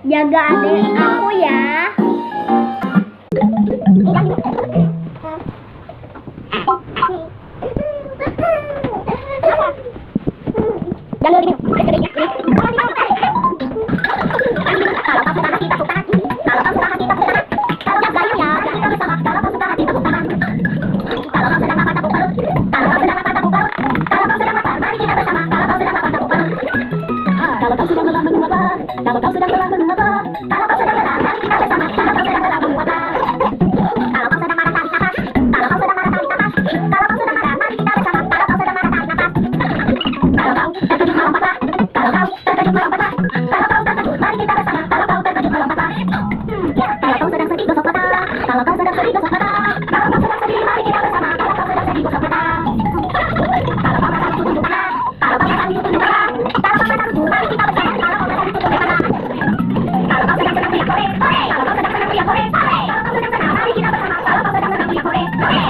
Jaga adik aku ya. Jangan gini. Kalau kau sedang lelah mengapa, kalau kau sedang lelah mengapa, kalau kau sedang lelah mari kita bersama, kalau kau sedang lelah mengapa, kalau kau sedang marah tarik nafas, kalau kau sedang marah tarik nafas, kalau kau sedang marah mari kita bersama, kalau kau sedang marah tarik nafas, kalau kau terkejut malam patah, kalau kau terkejut malam patah, kalau kau terkejut mari kita bersama, kalau kau terkejut malam patah, kalau kau sedang sedih gosok mata, kalau kau sedang sedih gosok mata, kalau kau sedang sedih mari kita bersama, kalau kau sedang sedih gosok mata, kalau kau sedang tutup mata, kalau kau sedang tutup mata, kalau kau sedang tutup mari kita bersama, kalau kau sedang tutup mata, kalau kau sedang teriak hore, hore, kalau kau sedang teriak hore, hore, kalau kau sedang senang mari kita bersama, kalau kau sedang teriak hore, hore.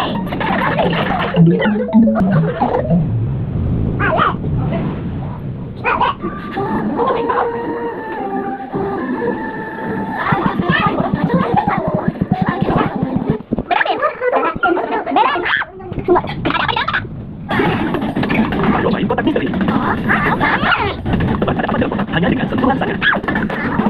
Ayo main kotak misteri. Tebak ada apa dalam kotak hanya dengan sentuhan saja.